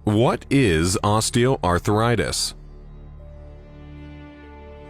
What is osteoarthritis?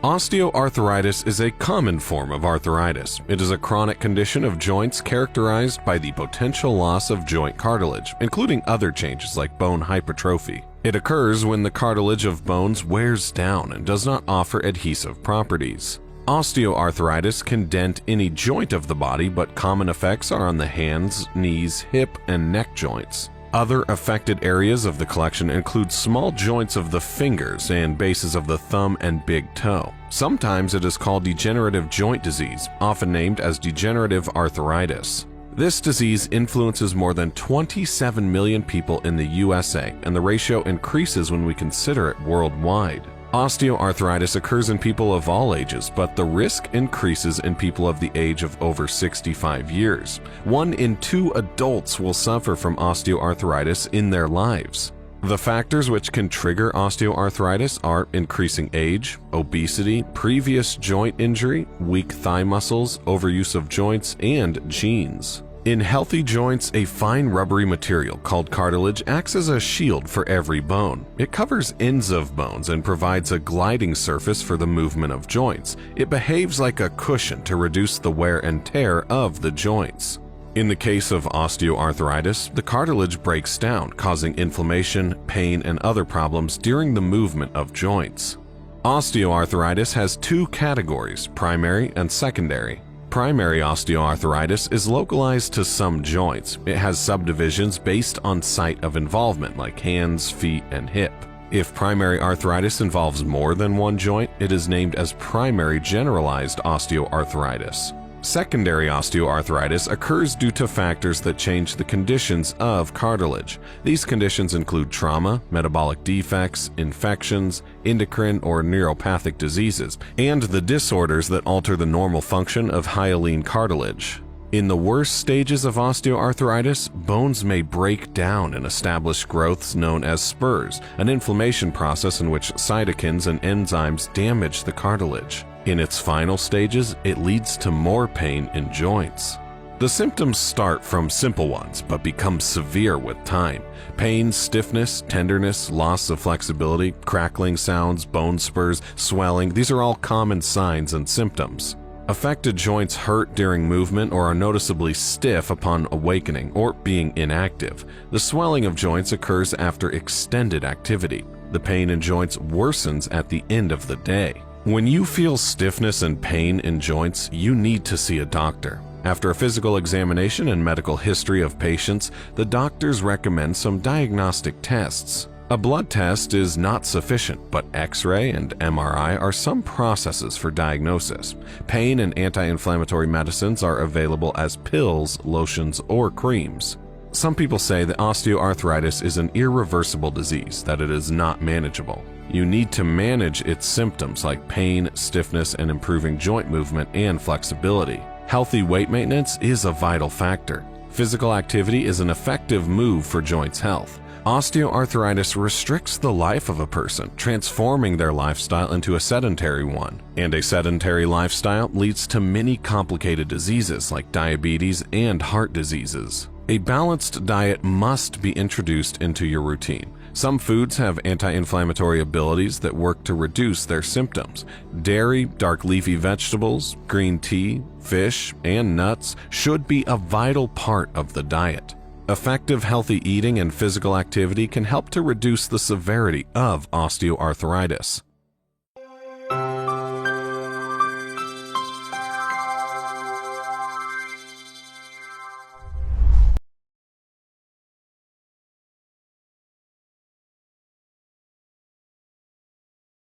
Osteoarthritis is a common form of arthritis. It is a chronic condition of joints characterized by the potential loss of joint cartilage, including other changes like bone hypertrophy. It occurs when the cartilage of bones wears down and does not offer adhesive properties. Osteoarthritis can dent any joint of the body, but common effects are on the hands, knees, hip, and neck joints. Other affected areas of the collection include small joints of the fingers and bases of the thumb and big toe. Sometimes it is called degenerative joint disease, often named as degenerative arthritis. This disease influences more than 27 million people in the USA, and the ratio increases when we consider it worldwide. Osteoarthritis occurs in people of all ages, but the risk increases in people of the age of over 65 years. 1 in 2 adults will suffer from osteoarthritis in their lives. The factors which can trigger osteoarthritis are increasing age, obesity, previous joint injury, weak thigh muscles, overuse of joints, and genes. In healthy joints, a fine rubbery material called cartilage acts as a shield for every bone. It covers ends of bones and provides a gliding surface for the movement of joints. It behaves like a cushion to reduce the wear and tear of the joints. In the case of osteoarthritis, the cartilage breaks down, causing inflammation, pain, and other problems during the movement of joints. Osteoarthritis has 2 categories, primary and secondary. Primary osteoarthritis is localized to some joints. It has subdivisions based on site of involvement like hands, feet, and hip. If primary arthritis involves more than one joint, it is named as primary generalized osteoarthritis. Secondary osteoarthritis occurs due to factors that change the conditions of cartilage. These conditions include trauma, metabolic defects, infections, endocrine or neuropathic diseases, and the disorders that alter the normal function of hyaline cartilage. In the worst stages of osteoarthritis, bones may break down and establish growths known as spurs, an inflammation process in which cytokines and enzymes damage the cartilage. In its final stages, it leads to more pain in joints. The symptoms start from simple ones, but become severe with time. Pain, stiffness, tenderness, loss of flexibility, crackling sounds, bone spurs, swelling, these are all common signs and symptoms. Affected joints hurt during movement or are noticeably stiff upon awakening or being inactive. The swelling of joints occurs after extended activity. The pain in joints worsens at the end of the day. When you feel stiffness and pain in joints, you need to see a doctor. After a physical examination and medical history of patients, the doctors recommend some diagnostic tests. A blood test is not sufficient, but X-ray and MRI are some processes for diagnosis. Pain and anti-inflammatory medicines are available as pills, lotions, or creams. Some people say that osteoarthritis is an irreversible disease, that it is not manageable. You need to manage its symptoms like pain, stiffness, and improving joint movement and flexibility. Healthy weight maintenance is a vital factor. Physical activity is an effective move for joints health. Osteoarthritis restricts the life of a person, transforming their lifestyle into a sedentary one. And a sedentary lifestyle leads to many complicated diseases like diabetes and heart diseases. A balanced diet must be introduced into your routine. Some foods have anti-inflammatory abilities that work to reduce their symptoms. Dairy, dark leafy vegetables, green tea, fish, and nuts should be a vital part of the diet. Effective healthy eating and physical activity can help to reduce the severity of osteoarthritis.